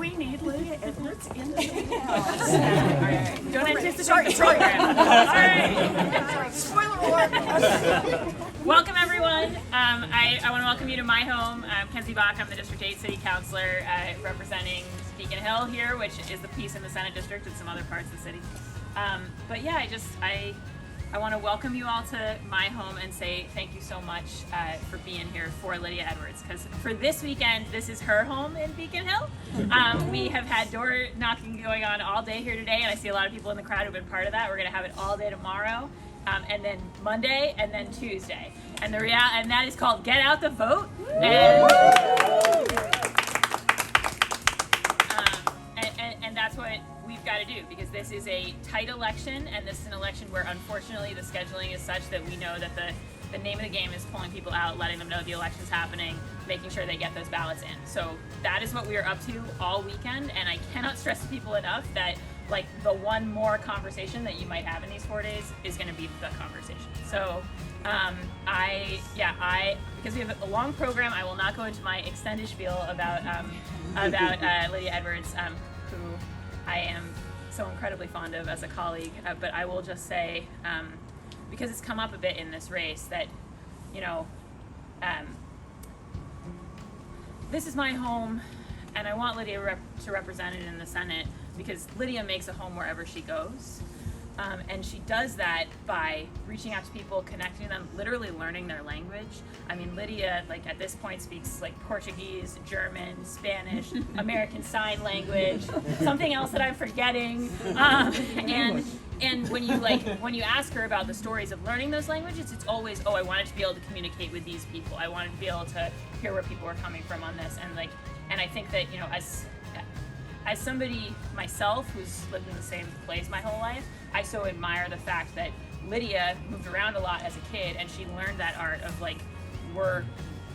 we need Lydia Edwards in the house. Don't anticipate the program. All right. Spoiler alert. Welcome, everyone. I want to welcome you to my home. I'm Kenzie Bach. I'm the District 8 City Councilor representing Beacon Hill here, which is the piece in the Senate District and some other parts of the city. But yeah, I want to welcome you all to my home and say thank you so much for being here for Lydia Edwards, because for this weekend, this is her home in Beacon Hill. We have had door knocking going on all day here today, and I see a lot of people in the crowd who've been part of that. We're going to have it all day tomorrow, and then Monday, and then Tuesday. And and that is called Get Out the Vote. And that's what we've got to do, because this is a tight election, and this is an election where unfortunately the scheduling is such that we know that the name of the game is pulling people out, letting them know the election's happening, making sure they get those ballots in. So that is what we are up to all weekend, and I cannot stress to people enough that like the one more conversation that you might have in these 4 days is going to be the conversation. So because we have a long program, I will not go into my extended spiel about Lydia Edwards, who I am so incredibly fond of as a colleague, but I will just say, because it's come up a bit in this race, that, you know, this is my home, and I want Lydia to represent it in the Senate, because Lydia makes a home wherever she goes. And she does that by reaching out to people, connecting them, literally learning their language. I mean, Lydia, like at this point, speaks like Portuguese, German, Spanish, American Sign Language, something else that I'm forgetting. And when you ask her about the stories of learning those languages, it's always, oh, I wanted to be able to communicate with these people. I wanted to be able to hear where people are coming from on this. And I think that, you know, as somebody myself who's lived in the same place my whole life, I so admire the fact that Lydia moved around a lot as a kid, and she learned that art of like, we're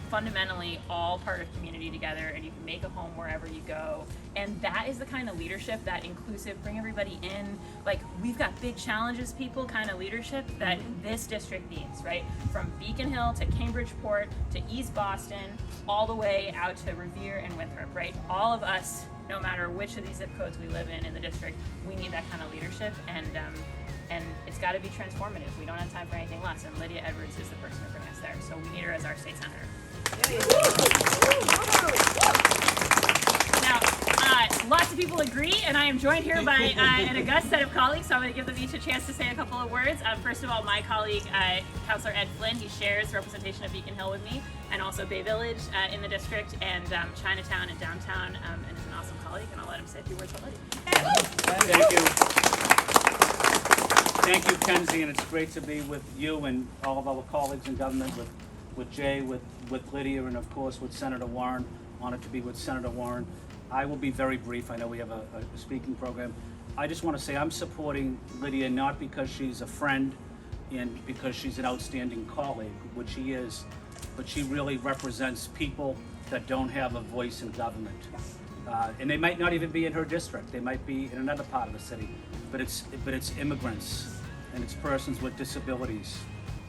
fundamentally all part of community together, and you can make a home wherever you go. And that is the kind of leadership, that inclusive, bring everybody in, like we've got big challenges people kind of leadership that this district needs, right? From Beacon Hill to Cambridgeport to East Boston, all the way out to Revere and Winthrop, right? All of us, no matter which of these zip codes we live in the district, we need that kind of leadership, and it's got to be transformative. We don't have time for anything less, and Lydia Edwards is the person to bring us there. So we need her as our state senator. Now, lots of people agree, and I am joined here by an august set of colleagues, so I'm going to give them each a chance to say a couple of words. First of all, my colleague, Councilor Ed Flynn, he shares representation of Beacon Hill with me, and also Bay Village in the district, and Chinatown and downtown, and is an awesome colleague, and I'll let him say a few words already. Thank you. Thank you, Kenzie, and it's great to be with you and all of our colleagues in government, with Jay, with Lydia, and of course with Senator Warren. Honored to be with Senator Warren. I will be very brief. I know we have a speaking program. I just want to say I'm supporting Lydia not because she's a friend and because she's an outstanding colleague, which she is, but she really represents people that don't have a voice in government. And they might not even be in her district. They might be in another part of the city, but it's immigrants, and it's persons with disabilities,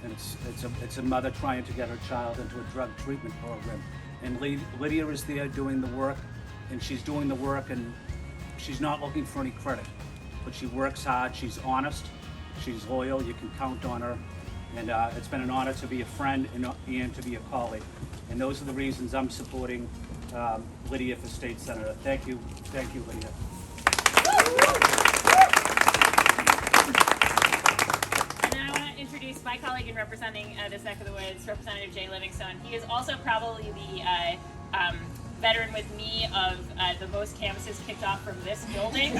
and it's a mother trying to get her child into a drug treatment program. And Lydia is there doing the work, and she's doing the work, and she's not looking for any credit, but she works hard, she's honest, she's loyal, you can count on her, and it's been an honor to be a friend and to be a colleague. And those are the reasons I'm supporting Lydia for state senator. Thank you, Lydia. And then I want to introduce my colleague in representing this neck of the woods, Representative Jay Livingstone. He is also probably the veteran with me of the most canvases kicked off from this building.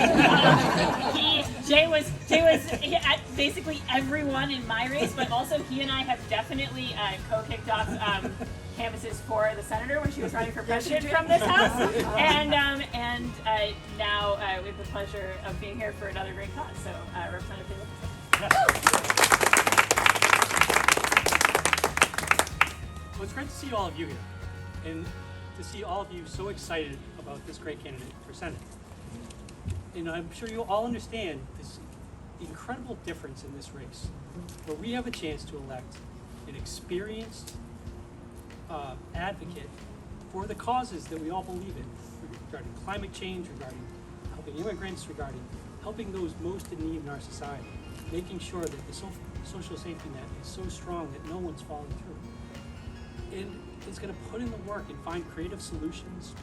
Jay was at basically everyone in my race, but also he and I have definitely co-kicked off canvases for the senator when she was running for president from this house, and now we have the pleasure of being here for another great cause. So, Representative Livingstone. Well, it's great to see all of you here, and to see all of you so excited about this great candidate for Senate. And I'm sure you all understand this incredible difference in this race, where we have a chance to elect an experienced advocate for the causes that we all believe in, regarding climate change, regarding helping immigrants, regarding helping those most in need in our society, making sure that the social safety net is so strong that no one's falling through. And is going to put in the work and find creative solutions,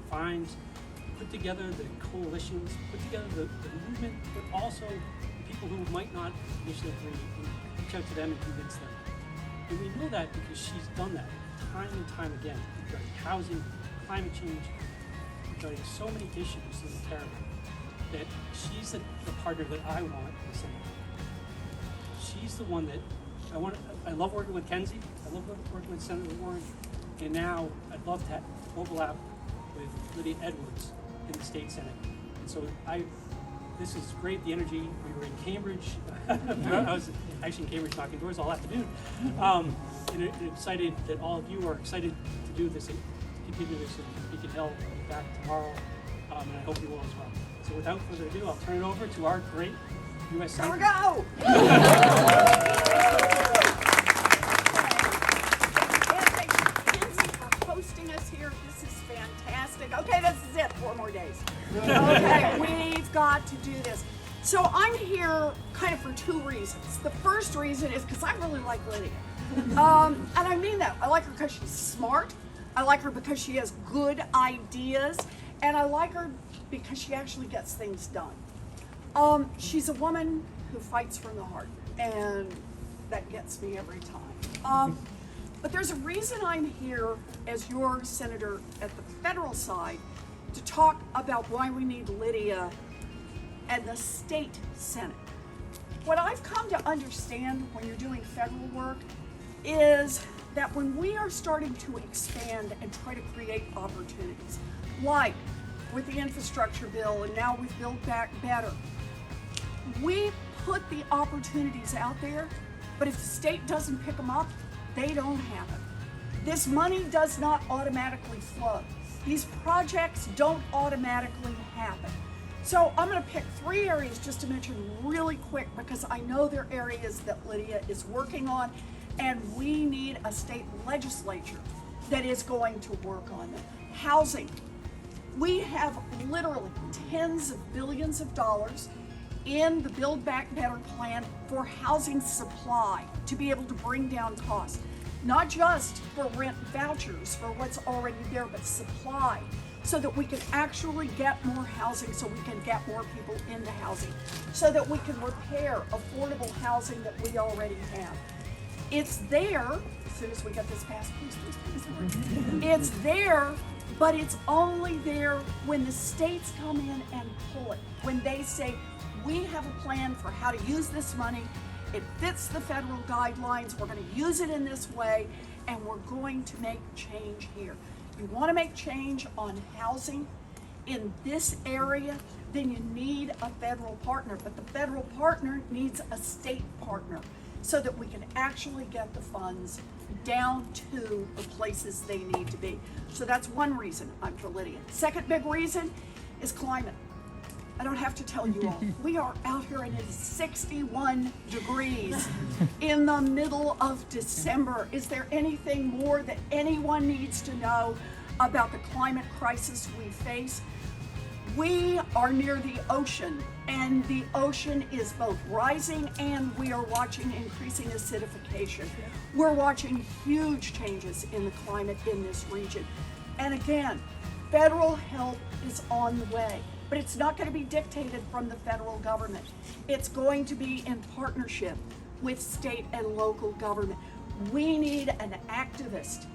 put together the coalitions, put together the movement, but also the people who might not initially agree, and reach out to them and convince them. And we know that because she's done that time and time again regarding housing, climate change, regarding so many issues in the caravan, that she's the partner that I want in the Senate. She's the one that I love working with Kenzie, I love working with Senator Warren, and now I'd love to overlap with Lydia Edwards in the state Senate. And so this is great, the energy. We were in Cambridge. I was actually in Cambridge knocking doors all afternoon. And excited that all of you are excited to do this, to continue this in Beacon Hill. I'll be back tomorrow, and I hope you will as well. So without further ado, I'll turn it over to our great U.S. Senator. Here we go! Hosting us here. This is fantastic. Okay, this is it. 4 more days. Okay, we've got to do this. So I'm here kind of for 2 reasons. The first reason is because I really like Lydia. And I mean that. I like her because she's smart. I like her because she has good ideas. And I like her because she actually gets things done. She's a woman who fights from the heart. And that gets me every time. But there's a reason I'm here as your senator at the federal side to talk about why we need Lydia and the state Senate. What I've come to understand when you're doing federal work is that when we are starting to expand and try to create opportunities, like with the infrastructure bill and now with Build Back Better, we put the opportunities out there, but if the state doesn't pick them up, they don't have it. This money does not automatically flow. These projects don't automatically happen. So I'm going to pick 3 areas just to mention really quick because I know they're areas that Lydia is working on, and we need a state legislature that is going to work on them. Housing. We have literally tens of billions of dollars in the Build Back Better plan for housing supply to be able to bring down costs. Not just for rent vouchers for what's already there, but supply so that we can actually get more housing, so we can get more people into housing, so that we can repair affordable housing that we already have. It's there, as soon as we get this passed, please. It's there, but it's only there when the states come in and pull it. When they say, we have a plan for how to use this money, it fits the federal guidelines, we're going to use it in this way, and we're going to make change here. You want to make change on housing in this area, then you need a federal partner, but the federal partner needs a state partner so that we can actually get the funds down to the places they need to be. So that's one reason I'm for Lydia. Second big reason is climate. I don't have to tell you all. We are out here and it is 61 degrees in the middle of December. Is there anything more that anyone needs to know about the climate crisis we face? We are near the ocean, and the ocean is both rising and we are watching increasing acidification. We're watching huge changes in the climate in this region. And again, federal help is on the way. But it's not going to be dictated from the federal government. It's going to be in partnership with state and local government. We need an activist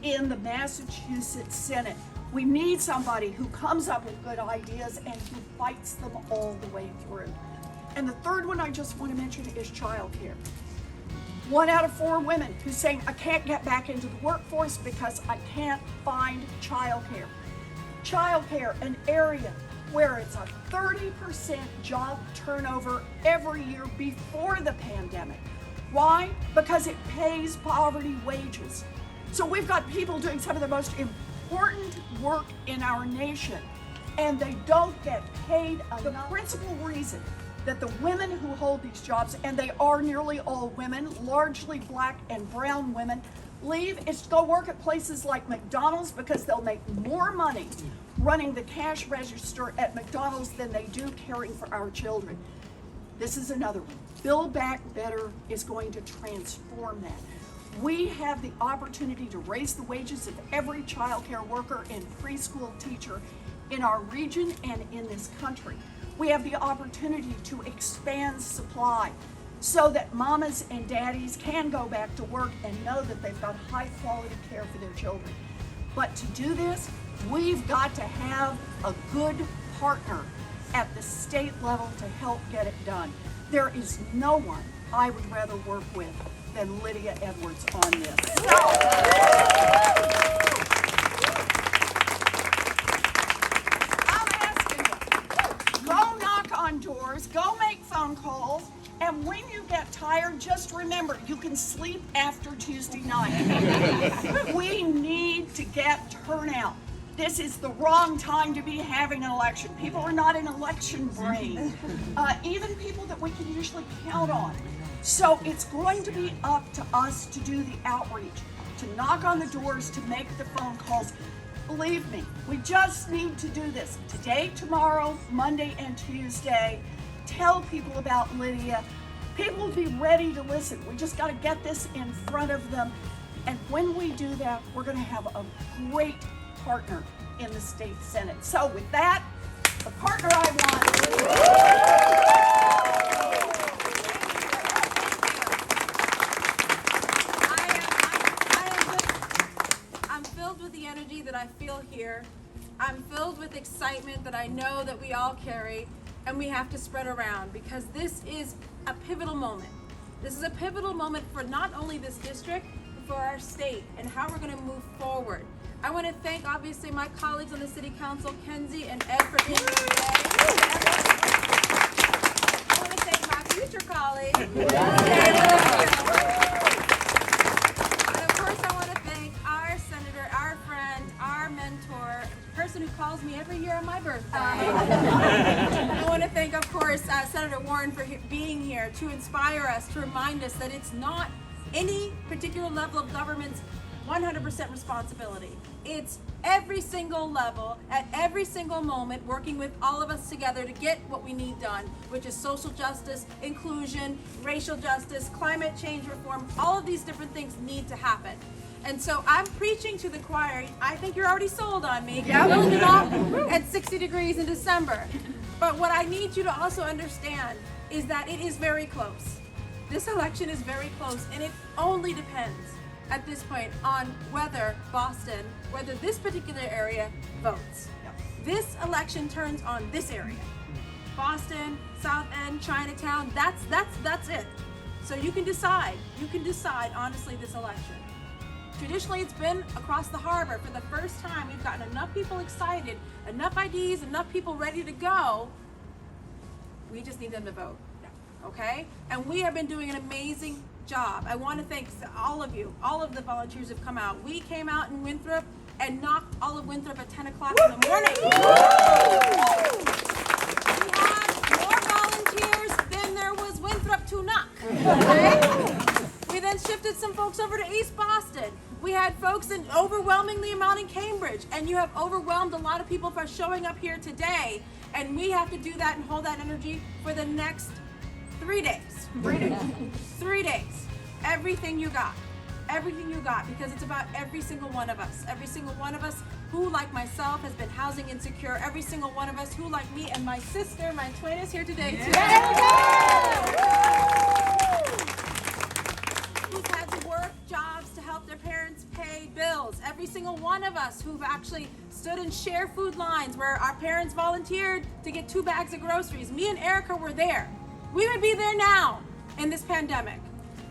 in the Massachusetts Senate. We need somebody who comes up with good ideas and who fights them all the way through. And the third one I just want to mention is childcare. 1 out of 4 women who's saying, I can't get back into the workforce because I can't find childcare. Childcare, an area where it's a 30% job turnover every year before the pandemic. Why? Because it pays poverty wages. So we've got people doing some of the most important work in our nation, and they don't get paid enough. The principal reason that the women who hold these jobs, and they are nearly all women, largely black and brown women, leave is to go work at places like McDonald's because they'll make more money running the cash register at McDonald's than they do caring for our children. This is another one. Build Back Better is going to transform that. We have the opportunity to raise the wages of every child care worker and preschool teacher in our region and in this country. We have the opportunity to expand supply so that mamas and daddies can go back to work and know that they've got high quality care for their children. But to do this, we've got to have a good partner at the state level to help get it done. There is no one I would rather work with than Lydia Edwards on this. I'm asking you, go knock on doors, go make phone calls, and when you get tired, just remember, you can sleep after Tuesday night. We need to get turnout. This is the wrong time to be having an election. People are not in election brain, even people that we can usually count on. So it's going to be up to us to do the outreach, to knock on the doors, to make the phone calls. Believe me, we just need to do this today, tomorrow, Monday, and Tuesday. Tell people about Lydia. People will be ready to listen. We just got to get this in front of them. And when we do that, we're going to have a great partner in the state Senate. So with that, the partner I want. I'm filled with the energy that I feel here. I'm filled with excitement that I know that we all carry, and we have to spread around because this is a pivotal moment. This is a pivotal moment for not only this district, but for our state and how we're going to move forward. I want to thank, obviously, my colleagues on the City Council, Kenzie and Ed, for being here today. I want to thank my future colleague. And of course, I want to thank our senator, our friend, our mentor, the person who calls me every year on my birthday. I want to thank, of course, Senator Warren for being here to inspire us, to remind us that it's not any particular level of government's 100% responsibility. It's every single level, at every single moment, working with all of us together to get what we need done, which is social justice, inclusion, racial justice, climate change reform. All of these different things need to happen. And so I'm preaching to the choir. I think you're already sold on me. Yeah. Build it off at 60 degrees in December. But what I need you to also understand is that it is very close. This election is very close, and it only depends at this point on whether Boston, whether this particular area votes. This election turns on this area. Boston, South End, Chinatown, that's it. So you can decide honestly this election. Traditionally, it's been across the harbor. For the first time, we've gotten enough people excited, enough ideas, enough people ready to go. We just need them to vote, okay? And we have been doing an amazing job. I want to thank all of you, all of the volunteers who have come out. We came out in Winthrop and knocked all of Winthrop at 10 o'clock in the morning. We had more volunteers than there was Winthrop to knock, okay? We then shifted some folks over to East Boston. We had folks in overwhelmingly amount in Cambridge, and you have overwhelmed a lot of people by showing up here today, and we have to do that and hold that energy for the next 3 days. 3 days. 3 days. Everything you got, because it's about every single one of us who, like myself, has been housing insecure, every single one of us who, like me and my sister, my twin, is here today too. Who's had to work jobs to help their parents pay bills. Every single one of us who've actually stood in share food lines where our parents volunteered to get 2 bags of groceries. Me and Erica were there. We would be there now in this pandemic.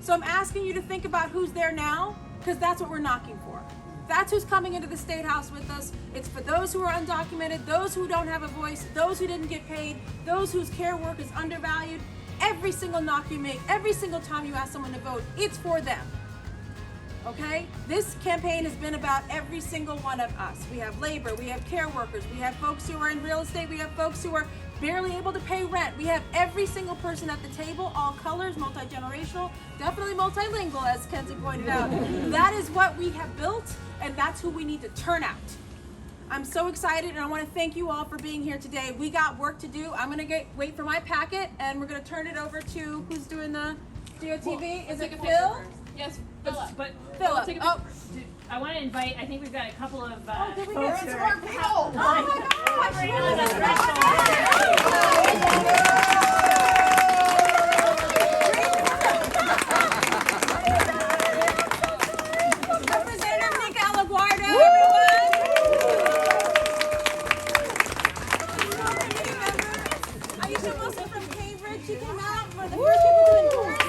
So I'm asking you to think about who's there now, because that's what we're knocking for. That's who's coming into the State House with us. It's for those who are undocumented, those who don't have a voice, those who didn't get paid, those whose care work is undervalued. Every single knock you make, every single time you ask someone to vote, it's for them. Okay? This campaign has been about every single one of us. We have labor, we have care workers, we have folks who are in real estate, we have folks who are barely able to pay rent. We have every single person at the table, all colors, multi-generational, definitely multilingual, as Kenzie pointed out. That is what we have built, and that's who we need to turn out. I'm so excited, and I want to thank you all for being here today. We got work to do. I'm going to wait for my packet, and we're going to turn it over to who's doing the GOTV? Is it Phil? Yes, Philip. But Philip. Oh, I want to invite. I think we've got a couple of did we folks get who some are more people? oh my gosh! Right on the threshold. Representative Nick Alaguardo, everyone. Aisha Wilson from Cambridge. She came out for the first people to endorse.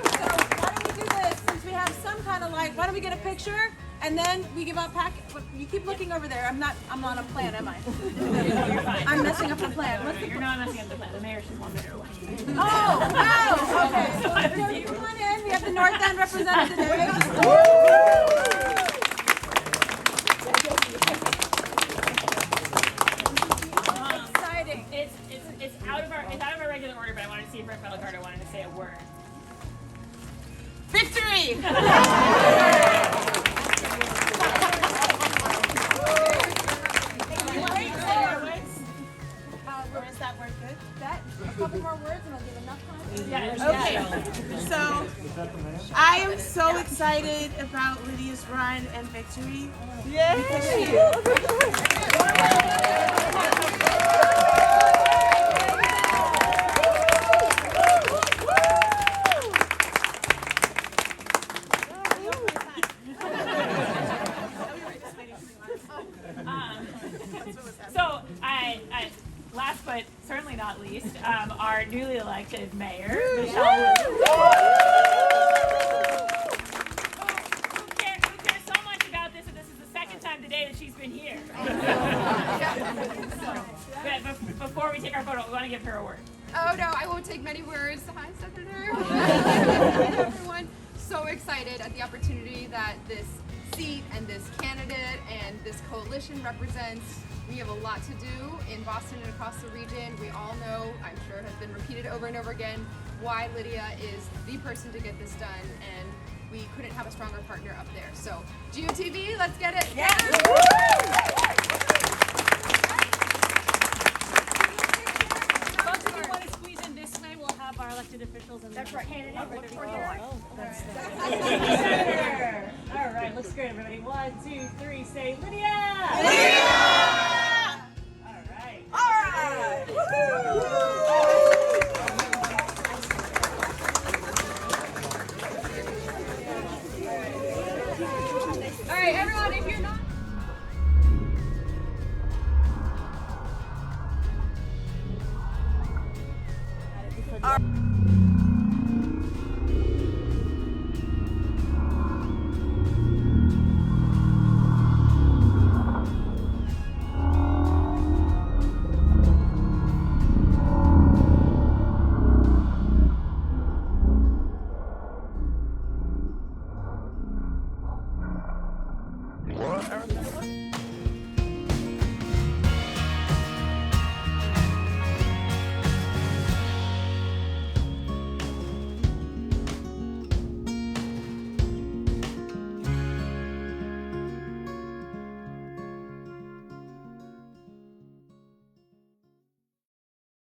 So why don't we do this? Since we have some kind of like, why don't we get a picture and then we give out packet. You keep looking over there. I'm on a plan, am I? You're fine. I'm messing up the plan. What's the You're not messing up the plan. The mayor's just 1 minute away. Oh, okay. So Jody, come on in. We have the North End representative. Exciting. It's out of our regular order, but I wanted to see if Rick Belagardo wanted to say a word. Victory! Is that word good? A couple more words and I'll give enough time. Yeah. Okay. So I am so excited about Lydia's run and victory. So last but certainly not least, our newly elected mayor, Michelle. Who cares so much about this? And this is the second time today that she's been here. But before we take our photo, we want to give her a word. Oh no, I won't take many words. Hi, Senator. Hi, everyone. So excited at the opportunity that this seat and this candidate and this coalition represents. We have a lot to do in Boston and across the region. We all know, I'm sure it has been repeated over and over again, why Lydia is the person to get this done, and we couldn't have a stronger partner up there. So, GOTV, let's get it. Yeah. Folks, if you want to squeeze in this way, we'll have our elected officials and That's right. candidate ready to go. All right, looks great, everybody. 1, 2, 3, say Lydia!